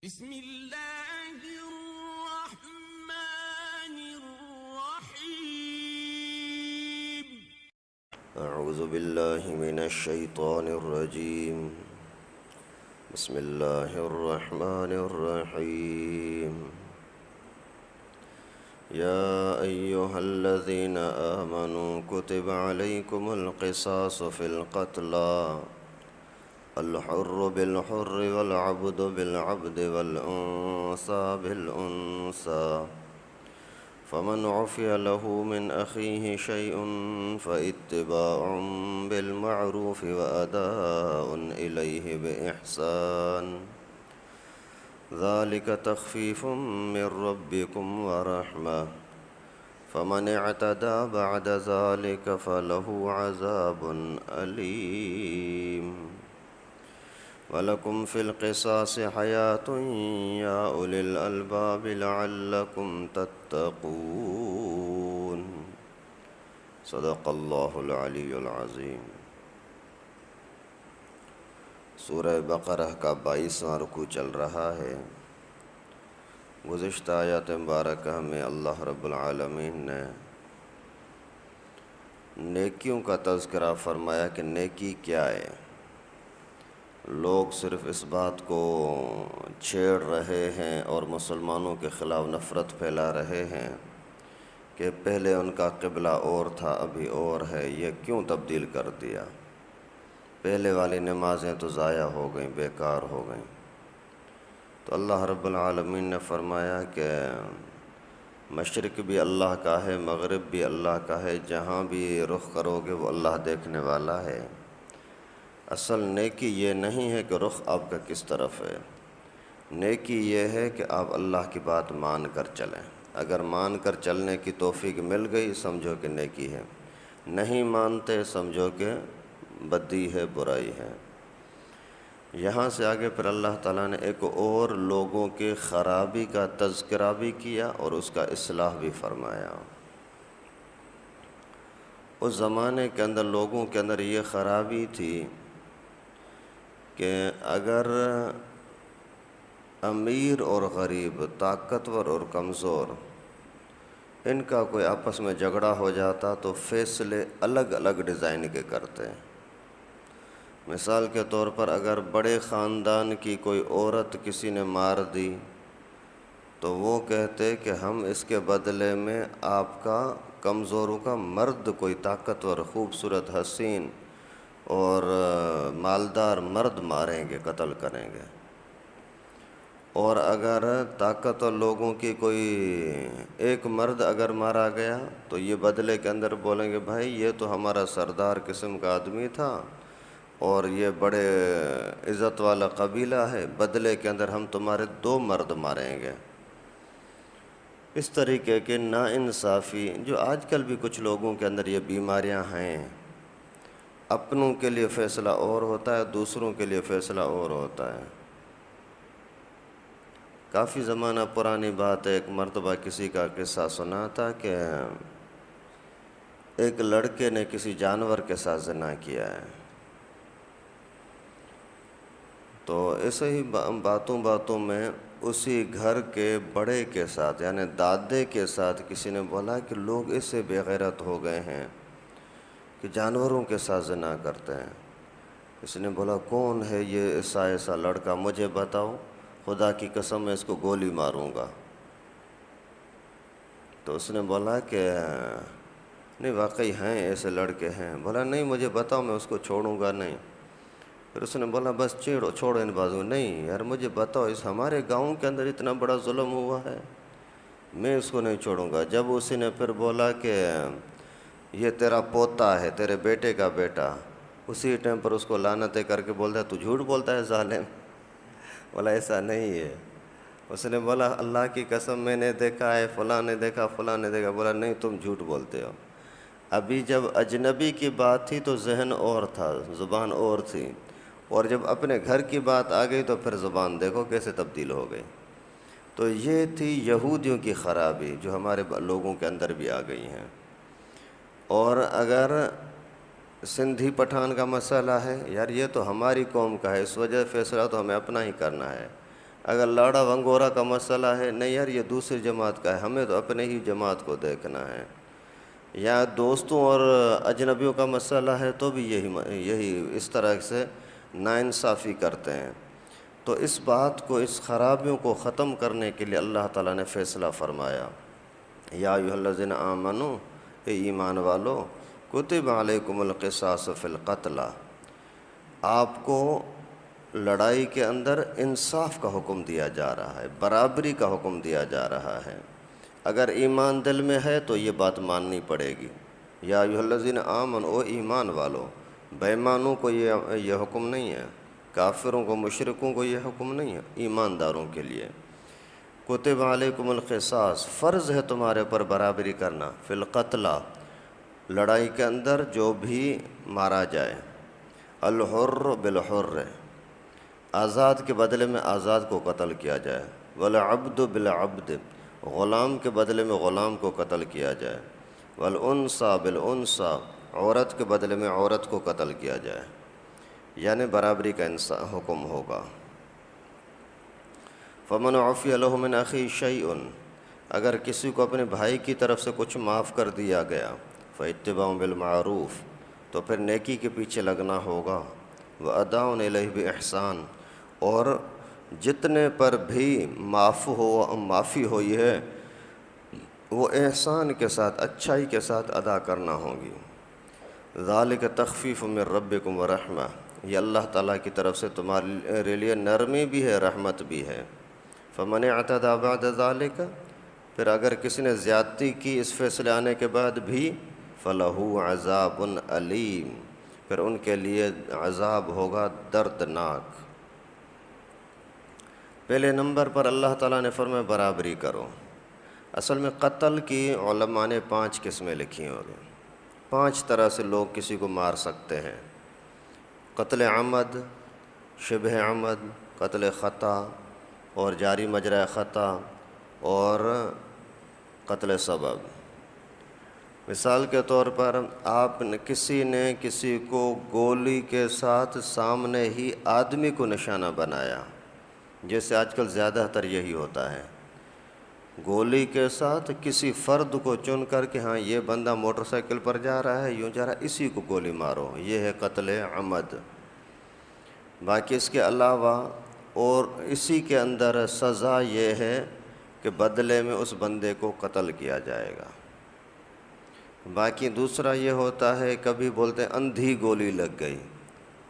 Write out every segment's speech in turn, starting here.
بسم اللہ الرحمن الرحیم اعوذ باللہ من الشیطان الرجیم بسم اللہ الرحمن الرحیم یا ایہا الذین آمنوا کتب علیکم القصاص فی القتلى الحر بالحر والعبد بالعبد والأنثى بالأنثى فمن عفي له من أخيه شيء فاتباع بالمعروف وأداء إليه بإحسان ذلك تخفيف من ربكم ورحمة فمن اعتدى بعد ذلك فله عذاب أليم وَلَكُمْ فِي الْقِصَاصِ حَيَاةٌ يَا أُولِي الْأَلْبَابِ لَعَلَّكُمْ تَتَّقُونَ صدق اللہ العلی العظیم۔ سورہ بقرہ کا 22واں رکوع چل رہا ہے۔ گزشتہ آیات مبارکہ میں اللہ رب العالمین نے نیکیوں کا تذکرہ فرمایا کہ نیکی کیا ہے۔ لوگ صرف اس بات کو چھیڑ رہے ہیں اور مسلمانوں کے خلاف نفرت پھیلا رہے ہیں کہ پہلے ان کا قبلہ اور تھا ابھی اور ہے، یہ کیوں تبدیل کر دیا؟ پہلے والی نمازیں تو ضائع ہو گئیں، بیکار ہو گئیں۔ تو اللہ رب العالمین نے فرمایا کہ مشرق بھی اللہ کا ہے، مغرب بھی اللہ کا ہے، جہاں بھی رخ کرو گے وہ اللہ دیکھنے والا ہے۔ اصل نیکی یہ نہیں ہے کہ رخ آپ کا کس طرف ہے، نیکی یہ ہے کہ آپ اللہ کی بات مان کر چلیں۔ اگر مان کر چلنے کی توفیق مل گئی سمجھو کہ نیکی ہے، نہیں مانتے سمجھو کہ بدی ہے، برائی ہے۔ یہاں سے آگے پھر اللہ تعالیٰ نے ایک اور لوگوں کے خرابی کا تذکرہ بھی کیا اور اس کا اصلاح بھی فرمایا۔ اس زمانے کے اندر لوگوں کے اندر یہ خرابی تھی کہ اگر امیر اور غریب، طاقتور اور کمزور، ان کا کوئی آپس میں جھگڑا ہو جاتا تو فیصلے الگ الگ ڈیزائن کے کرتے۔ مثال کے طور پر اگر بڑے خاندان کی کوئی عورت کسی نے مار دی تو وہ کہتے کہ ہم اس کے بدلے میں آپ کا کمزوروں کا مرد، کوئی طاقتور، خوبصورت، حسین اور مالدار مرد ماریں گے، قتل کریں گے۔ اور اگر طاقتور لوگوں کی کوئی ایک مرد اگر مارا گیا تو یہ بدلے کے اندر بولیں گے بھائی یہ تو ہمارا سردار قسم کا آدمی تھا اور یہ بڑے عزت والا قبیلہ ہے، بدلے کے اندر ہم تمہارے 2 مرد ماریں گے۔ اس طریقے کے ناانصافی جو آج کل بھی کچھ لوگوں کے اندر یہ بیماریاں ہیں، اپنوں کے لیے فیصلہ اور ہوتا ہے، دوسروں کے لیے فیصلہ اور ہوتا ہے۔ کافی زمانہ پرانی بات ہے، ایک مرتبہ کسی کا قصہ سنا تھا کہ ایک لڑکے نے کسی جانور کے ساتھ زنا کیا ہے۔ تو ایسے ہی باتوں میں اسی گھر کے بڑے کے ساتھ یعنی دادے کے ساتھ کسی نے بولا کہ لوگ ایسے بے غیرت ہو گئے ہیں کہ جانوروں کے ساتھ زنا کرتے ہیں۔ اس نے بولا کون ہے یہ ایسا لڑکا، مجھے بتاؤ، خدا کی قسم میں اس کو گولی ماروں گا۔ تو اس نے بولا کہ نہیں واقعی ہیں ایسے لڑکے ہیں۔ بولا نہیں مجھے بتاؤ، میں اس کو چھوڑوں گا نہیں۔ پھر اس نے بولا بس چھوڑو ان بازو، نہیں یار مجھے بتاؤ، اس ہمارے گاؤں کے اندر اتنا بڑا ظلم ہوا ہے، میں اس کو نہیں چھوڑوں گا۔ جب اسی نے پھر بولا کہ یہ تیرا پوتا ہے، تیرے بیٹے کا بیٹا، اسی ٹائم پر اس کو لعنتیں کر کے بولتا ہے تو جھوٹ بولتا ہے ظالم۔ بولا ایسا نہیں ہے۔ اس نے بولا اللہ کی قسم میں نے دیکھا ہے، فلاں نے دیکھا، فلاں نے دیکھا۔ بولا نہیں تم جھوٹ بولتے ہو۔ ابھی جب اجنبی کی بات تھی تو ذہن اور تھا، زبان اور تھی، اور جب اپنے گھر کی بات آ گئی تو پھر زبان دیکھو کیسے تبدیل ہو گئی۔ تو یہ تھی یہودیوں کی خرابی جو ہمارے لوگوں کے اندر بھی آ گئی ہیں۔ اور اگر سندھی پٹھان کا مسئلہ ہے، یار یہ تو ہماری قوم کا ہے، اس وجہ فیصلہ تو ہمیں اپنا ہی کرنا ہے۔ اگر لاڑا ونگورا کا مسئلہ ہے، نہیں یار یہ دوسری جماعت کا ہے، ہمیں تو اپنے ہی جماعت کو دیکھنا ہے، یا دوستوں اور اجنبیوں کا مسئلہ ہے تو بھی یہی اس طرح سے ناانصافی کرتے ہیں۔ تو اس بات کو، اس خرابیوں کو ختم کرنے کے لیے اللہ تعالیٰ نے فیصلہ فرمایا، یا ایھا الذین آمنوا، اے ایمان والو، کتب علیکم القصاص فی القتلى، آپ کو لڑائی کے اندر انصاف کا حکم دیا جا رہا ہے، برابری کا حکم دیا جا رہا ہے۔ اگر ایمان دل میں ہے تو یہ بات ماننی پڑے گی۔ یا ایھا الذین آمنوا، او ایمان والو، بے ایمانوں کو یہ حکم نہیں ہے، کافروں کو، مشرکوں کو یہ حکم نہیں ہے، ایمانداروں کے لیے۔ کتب علیکم القصاص، فرض ہے تمہارے پر برابری کرنا، فی القتلى، لڑائی کے اندر جو بھی مارا جائے، الحر بالحر، آزاد کے بدلے میں آزاد کو قتل کیا جائے، والعبد بالعبد، غلام کے بدلے میں غلام کو قتل کیا جائے، والانثى بالانثى، عورت کے بدلے میں عورت کو قتل کیا جائے، یعنی برابری کا حکم ہوگا۔ فمن عفی لہ من اخیہ شیء، اگر کسی کو اپنے بھائی کی طرف سے کچھ معاف کر دیا گیا، فاتباع بالمعروف، تو پھر نیکی کے پیچھے لگنا ہوگا، واداء الیہ باحسان، اور جتنے پر بھی معافی ہوئی ہے وہ احسان کے ساتھ، اچھائی کے ساتھ ادا کرنا ہوگی۔ ذالک تخفیف من ربکم ورحمہ، یہ اللہ تعالیٰ کی طرف سے تمہارے لیے نرمی بھی ہے، رحمت بھی ہے۔ فمن اعتدی بعد ذالک، پھر اگر کسی نے زیادتی کی اس فیصلے آنے کے بعد بھی، فلہ عذاب علیم، پھر ان کے لیے عذاب ہوگا دردناک۔ پہلے نمبر پر اللہ تعالیٰ نے فرمایا برابری کرو۔ اصل میں قتل کی علماء نے 5 قسمیں لکھی ہوگی، 5 طرح سے لوگ کسی کو مار سکتے ہیں: قتل عمد، شبہ عمد، قتل خطا اور جاری مجرى خطا، اور قتل سبب۔ مثال کے طور پر کسی نے کسی کو گولی کے ساتھ سامنے ہی آدمی کو نشانہ بنایا، جیسے آج کل زیادہ تر یہی ہوتا ہے، گولی کے ساتھ کسی فرد کو چن کر کے، ہاں یہ بندہ موٹر سائیکل پر جا رہا ہے، یوں جا رہا ہے، اسی کو گولی مارو، یہ ہے قتل عمد۔ باقی اس کے علاوہ اور اسی کے اندر سزا یہ ہے کہ بدلے میں اس بندے کو قتل کیا جائے گا۔ باقی دوسرا یہ ہوتا ہے، کبھی بولتے ہیں اندھی گولی لگ گئی۔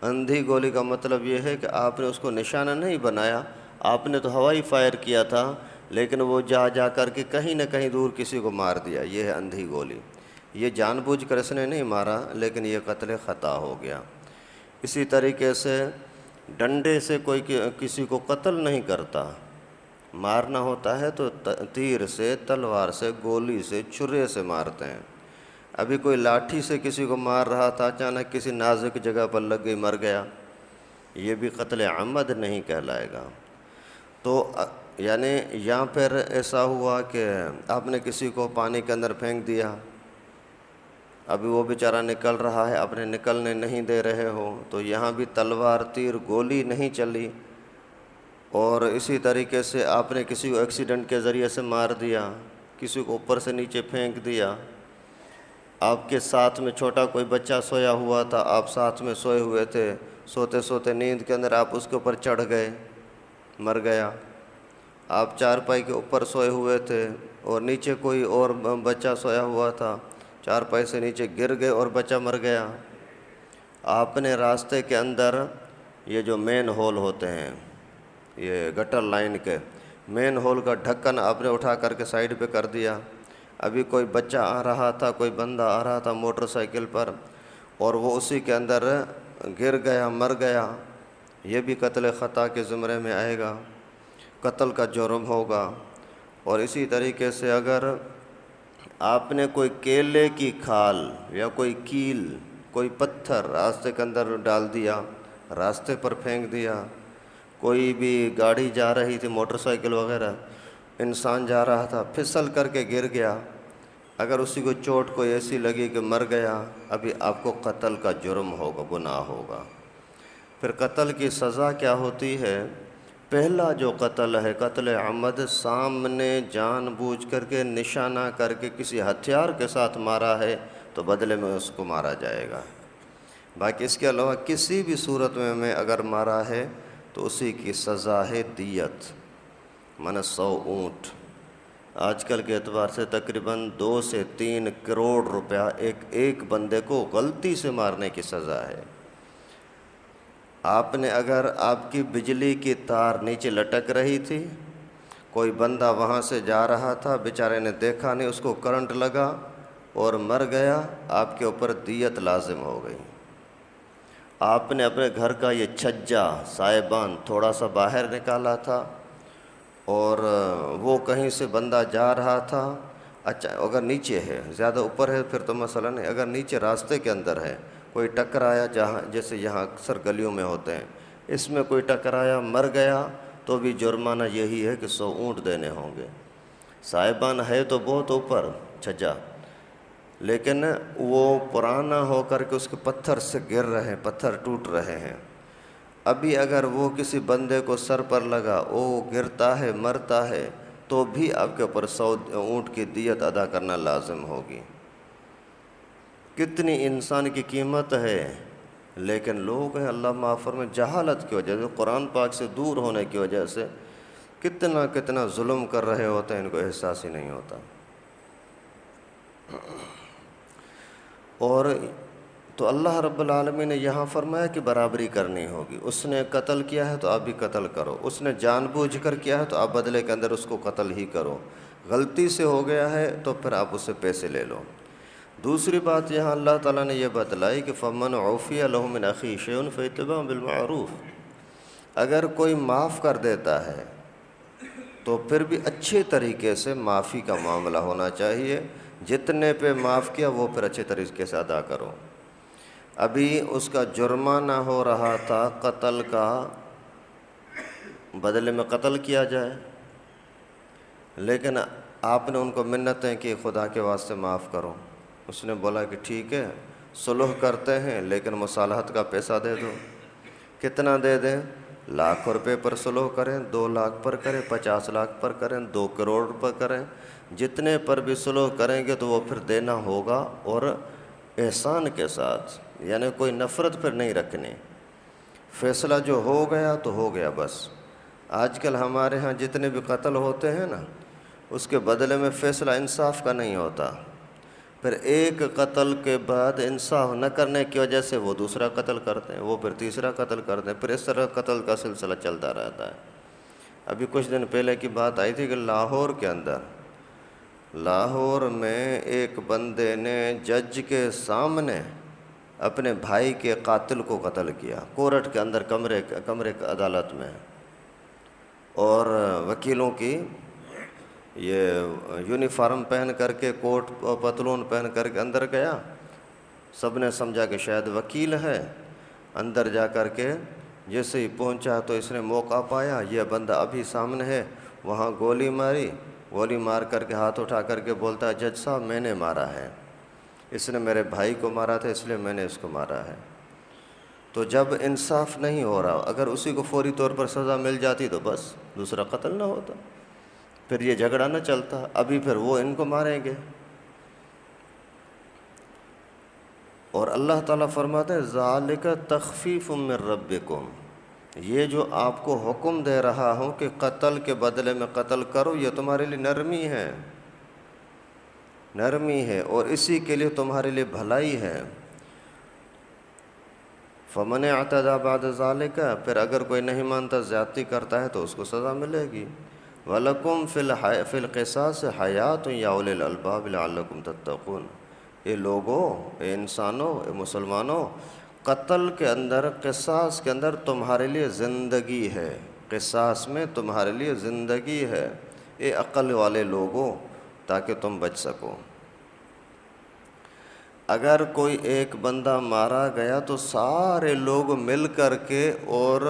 اندھی گولی کا مطلب یہ ہے کہ آپ نے اس کو نشانہ نہیں بنایا، آپ نے تو ہوائی فائر کیا تھا، لیکن وہ جا کر کے کہیں نہ کہیں دور کسی کو مار دیا، یہ ہے اندھی گولی۔ یہ جان بوجھ کر اس نے نہیں مارا، لیکن یہ قتل خطا ہو گیا۔ اسی طریقے سے ڈنڈے سے کوئی کسی کو قتل نہیں کرتا، مارنا ہوتا ہے تو تیر سے، تلوار سے، گولی سے، چھرے سے مارتے ہیں۔ ابھی کوئی لاٹھی سے کسی کو مار رہا تھا، اچانک کسی نازک جگہ پر لگ گئی، مر گیا، یہ بھی قتل عمد نہیں کہلائے گا۔ تو یعنی یہاں پھر ایسا ہوا کہ آپ نے کسی کو پانی کے اندر پھینک دیا، ابھی وہ بیچارہ نکل رہا ہے، آپ نے نکلنے نہیں دے رہے ہو، تو یہاں بھی تلوار، تیر، گولی نہیں چلی۔ اور اسی طریقے سے آپ نے کسی کو ایکسیڈنٹ کے ذریعے سے مار دیا، کسی کو اوپر سے نیچے پھینک دیا۔ آپ کے ساتھ میں چھوٹا کوئی بچہ سویا ہوا تھا، آپ ساتھ میں سوئے ہوئے تھے، سوتے سوتے نیند کے اندر آپ اس کے اوپر چڑھ گئے، مر گیا۔ آپ چارپائی کے اوپر سوئے ہوئے تھے اور نیچے کوئی اور بچہ سویا ہوا تھا، چارپائی سے نیچے گر گئے اور بچہ مر گیا۔ آپ نے راستے کے اندر یہ جو مین ہول ہوتے ہیں، یہ گٹر لائن کے مین ہول کا ڈھکن آپ نے اٹھا کر کے سائیڈ پہ کر دیا۔ ابھی کوئی بچہ آ رہا تھا، کوئی بندہ آ رہا تھا موٹر سائیکل پر، اور وہ اسی کے اندر گر گیا، مر گیا، یہ بھی قتل خطا کے زمرے میں آئے گا، قتل کا جرم ہوگا۔ اور اسی طریقے سے اگر آپ نے کوئی کیلے کی کھال یا کوئی کیل، کوئی پتھر راستے کے اندر ڈال دیا، راستے پر پھینک دیا، کوئی بھی گاڑی جا رہی تھی، موٹر سائیکل وغیرہ، انسان جا رہا تھا، پھسل کر کے گر گیا، اگر اسی کو چوٹ کوئی ایسی لگی کہ مر گیا، ابھی آپ کو قتل کا جرم ہوگا، گناہ ہوگا۔ پھر قتل کی سزا کیا ہوتی ہے؟ پہلا جو قتل ہے قتل عمد، سامنے جان بوجھ کر کے نشانہ کر کے کسی ہتھیار کے ساتھ مارا ہے تو بدلے میں اس کو مارا جائے گا۔ باقی اس کے علاوہ کسی بھی صورت میں اگر مارا ہے تو اسی کی سزا ہے دیت، من 100 اونٹ۔ آج کل کے اعتبار سے تقریباً 2 سے 3 کروڑ روپیہ ایک بندے کو غلطی سے مارنے کی سزا ہے۔ آپ نے اگر آپ کی بجلی کی تار نیچے لٹک رہی تھی، کوئی بندہ وہاں سے جا رہا تھا، بیچارے نے دیکھا نہیں، اس کو کرنٹ لگا اور مر گیا، آپ کے اوپر دیت لازم ہو گئی۔ آپ نے اپنے گھر کا یہ چھجا سائبان تھوڑا سا باہر نکالا تھا اور وہ کہیں سے بندہ جا رہا تھا، اچھا اگر نیچے ہے، زیادہ اوپر ہے پھر تو مسئلہ نہیں، اگر نیچے راستے کے اندر ہے، کوئی ٹکرایا، جہاں جیسے یہاں اکثر گلیوں میں ہوتے ہیں، اس میں کوئی ٹکرایا مر گیا تو بھی جرمانہ یہی ہے کہ 100 اونٹ دینے ہوں گے۔ سائبان ہے تو بہت اوپر چھجا، لیکن وہ پرانا ہو کر کے اس کے پتھر سے گر رہے ہیں، پتھر ٹوٹ رہے ہیں۔ ابھی اگر وہ کسی بندے کو سر پر لگا، وہ گرتا ہے، مرتا ہے، تو بھی آپ کے اوپر 100 اونٹ کی دیت ادا کرنا لازم ہوگی۔ کتنی انسان کی قیمت ہے، لیکن لوگ ہیں اللہ معاف فرمائے جہالت کی وجہ سے، قرآن پاک سے دور ہونے کی وجہ سے کتنا ظلم کر رہے ہوتے ہیں، ان کو احساس ہی نہیں ہوتا۔ اور تو اللہ رب العالمین نے یہاں فرمایا کہ برابری کرنی ہوگی، اس نے قتل کیا ہے تو آپ بھی قتل کرو، اس نے جان بوجھ کر کیا ہے تو آپ بدلے کے اندر اس کو قتل ہی کرو، غلطی سے ہو گیا ہے تو پھر آپ اس سے پیسے لے لو۔ دوسری بات یہاں اللہ تعالیٰ نے یہ بتلائی کہ فَمَنْ عُفِيَ لَهُ مِنْ أَخِيهِ شَيْءٌ فَاتِّبَاعٌ بِالْمَعْرُوفِ، اگر کوئی معاف کر دیتا ہے تو پھر بھی اچھے طریقے سے معافی کا معاملہ ہونا چاہیے، جتنے پہ معاف کیا وہ پھر اچھے طریقے سے ادا کرو۔ ابھی اس کا جرمانہ ہو رہا تھا قتل کا، بدلے میں قتل کیا جائے، لیکن آپ نے ان کو منتیں کی خدا کے واسطے معاف کرو، اس نے بولا کہ ٹھیک ہے صلح کرتے ہیں لیکن مصالحت کا پیسہ دے دو۔ کتنا دے دیں؟ 1,00,000 روپے پر صلح کریں، 2 لاکھ پر کریں، 50 لاکھ پر کریں، 2 کروڑ پر کریں، جتنے پر بھی صلح کریں گے تو وہ پھر دینا ہوگا، اور احسان کے ساتھ، یعنی کوئی نفرت پھر نہیں رکھنی۔ فیصلہ جو ہو گیا تو ہو گیا بس۔ آج کل ہمارے ہاں جتنے بھی قتل ہوتے ہیں نا، اس کے بدلے میں فیصلہ انصاف کا نہیں ہوتا، پھر ایک قتل کے بعد انصاف نہ کرنے کی وجہ سے وہ دوسرا قتل کرتے ہیں، وہ پھر تیسرا قتل کرتے ہیں، پھر اس طرح قتل کا سلسلہ چلتا رہتا ہے۔ ابھی کچھ دن پہلے کی بات آئی تھی کہ لاہور کے اندر، لاہور میں ایک بندے نے جج کے سامنے اپنے بھائی کے قاتل کو قتل کیا، کورٹ کے اندر، کمرے عدالت میں، اور وکیلوں کی یہ یونیفارم پہن کر کے، کوٹ پتلون پہن کر کے اندر گیا، سب نے سمجھا کہ شاید وکیل ہے، اندر جا کر کے جیسے ہی پہنچا تو اس نے موقع پایا، یہ بندہ ابھی سامنے ہے، وہاں گولی ماری، گولی مار کر کے ہاتھ اٹھا کر کے بولتا ہے جج صاحب میں نے مارا ہے، اس نے میرے بھائی کو مارا تھا اس لیے میں نے اس کو مارا ہے۔ تو جب انصاف نہیں ہو رہا، اگر اسی کو فوری طور پر سزا مل جاتی تو بس دوسرا قتل نہ ہوتا، پھر یہ جھگڑا نہ چلتا، ابھی پھر وہ ان کو ماریں گے۔ اور اللہ تعالیٰ فرماتے ہیں ذالک تخفیف من ربکم، یہ جو آپ کو حکم دے رہا ہوں کہ قتل کے بدلے میں قتل کرو، یہ تمہارے لیے نرمی ہے، نرمی ہے، اور اسی کے لیے تمہارے لیے بھلائی ہے۔ فمن اعتدی بعد ذالک، پھر اگر کوئی نہیں مانتا، زیادتی کرتا ہے تو اس کو سزا ملے گی۔ وَلَكُمْ فِي الْقِصَاصِ حَيَاةٌ يَا أُولِي الْأَلْبَابِ لَعَلَّكُمْ تَتَّقُونَ، اے لوگوں، اے انسانوں، اے مسلمانوں، قتل کے اندر، قصاص کے اندر تمہارے لیے زندگی ہے، قصاص میں تمہارے لیے زندگی ہے، اے عقل والے لوگوں، تاکہ تم بچ سکو۔ اگر کوئی ایک بندہ مارا گیا تو سارے لوگ مل کر کے اور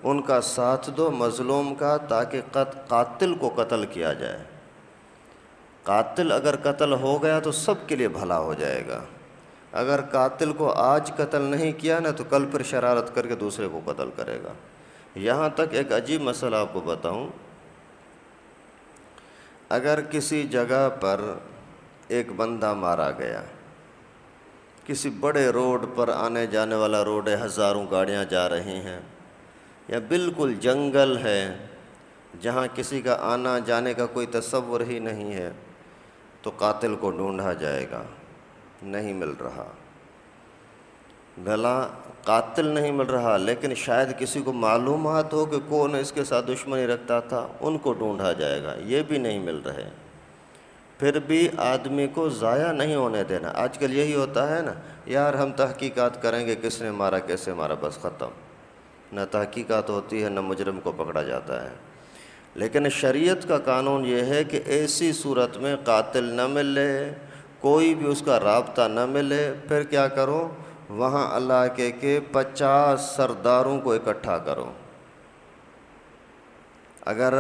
ان کا ساتھ دو مظلوم کا، تاکہ قاتل کو قتل کیا جائے۔ قاتل اگر قتل ہو گیا تو سب کے لیے بھلا ہو جائے گا، اگر قاتل کو آج قتل نہیں کیا نا تو کل پھر شرارت کر کے دوسرے کو قتل کرے گا، یہاں تک ایک عجیب مسئلہ آپ کو بتاؤں، اگر کسی جگہ پر ایک بندہ مارا گیا، کسی بڑے روڈ پر، آنے جانے والا روڈ ہے، ہزاروں گاڑیاں جا رہی ہیں، یا بالکل جنگل ہے جہاں کسی کا آنا جانے کا کوئی تصور ہی نہیں ہے، تو قاتل کو ڈھونڈا جائے گا، نہیں مل رہا۔ بھلا قاتل نہیں مل رہا، لیکن شاید کسی کو معلومات ہو کہ کون اس کے ساتھ دشمنی رکھتا تھا، ان کو ڈھونڈا جائے گا، یہ بھی نہیں مل رہے۔ پھر بھی آدمی کو ضائع نہیں ہونے دینا۔ آج کل یہی ہوتا ہے نا، یار ہم تحقیقات کریں گے، کس نے مارا، کیسے مارا، بس ختم۔ نہ تحقیقات ہوتی ہے، نہ مجرم کو پکڑا جاتا ہے۔ لیکن شریعت کا قانون یہ ہے کہ ایسی صورت میں قاتل نہ ملے، کوئی بھی اس کا رابطہ نہ ملے، پھر کیا کرو، وہاں علاقے کے 50 سرداروں کو اکٹھا کرو۔ اگر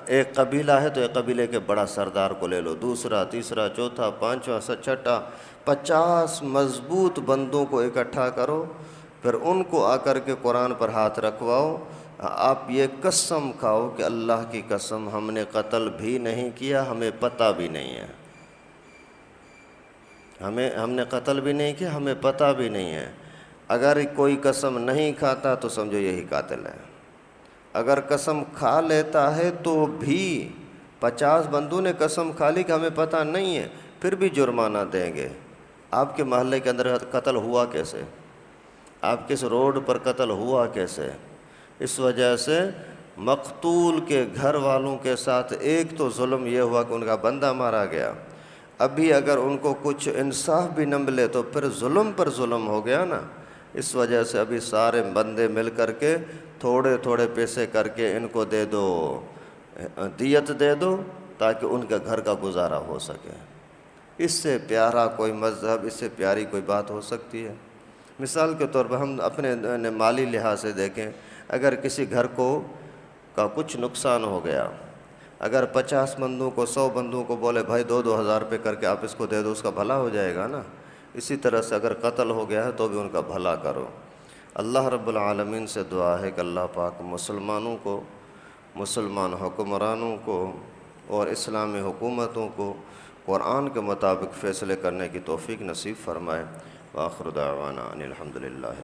ایک قبیلہ ہے تو ایک قبیلے کے بڑا سردار کو لے لو، دوسرا، تیسرا، چوتھا، پانچواں، چھٹا، 50 مضبوط بندوں کو اکٹھا کرو، پھر ان کو آ کر کے قرآن پر ہاتھ رکھواؤ۔ آپ یہ قسم کھاؤ کہ اللہ کی قسم ہم نے قتل بھی نہیں کیا، ہمیں پتہ بھی نہیں ہے، ہم نے قتل بھی نہیں کیا، ہمیں پتہ بھی نہیں ہے۔ اگر کوئی قسم نہیں کھاتا تو سمجھو یہی قاتل ہے۔ اگر قسم کھا لیتا ہے تو بھی 50 بندوں نے قسم کھا لی کہ ہمیں پتہ نہیں ہے، پھر بھی جرمانہ دیں گے۔ آپ کے محلے کے اندر قتل ہوا کیسے؟ آپ کس روڈ پر قتل ہوا کیسے؟ اس وجہ سے مقتول کے گھر والوں کے ساتھ ایک تو ظلم یہ ہوا کہ ان کا بندہ مارا گیا، ابھی اگر ان کو کچھ انصاف بھی نہ ملے تو پھر ظلم پر ظلم ہو گیا نا۔ اس وجہ سے ابھی سارے بندے مل کر کے تھوڑے تھوڑے پیسے کر کے ان کو دے دو، دیت دے دو، تاکہ ان کے گھر کا گزارا ہو سکے۔ اس سے پیارا کوئی مذہب، اس سے پیاری کوئی بات ہو سکتی ہے؟ مثال کے طور پر ہم اپنے مالی لحاظ سے دیکھیں، اگر کسی گھر کا کچھ نقصان ہو گیا، اگر 50 بندوں کو، 100 بندوں کو بولے بھائی 2,000 روپے کر کے آپ اس کو دے دو، اس کا بھلا ہو جائے گا نا۔ اسی طرح سے اگر قتل ہو گیا ہے تو بھی ان کا بھلا کرو۔ اللہ رب العالمین سے دعا ہے کہ اللہ پاک مسلمانوں کو، مسلمان حکمرانوں کو اور اسلامی حکومتوں کو قرآن کے مطابق فیصلے کرنے کی توفیق نصیب فرمائے۔ وآخر دعوانا ان الحمدللہ۔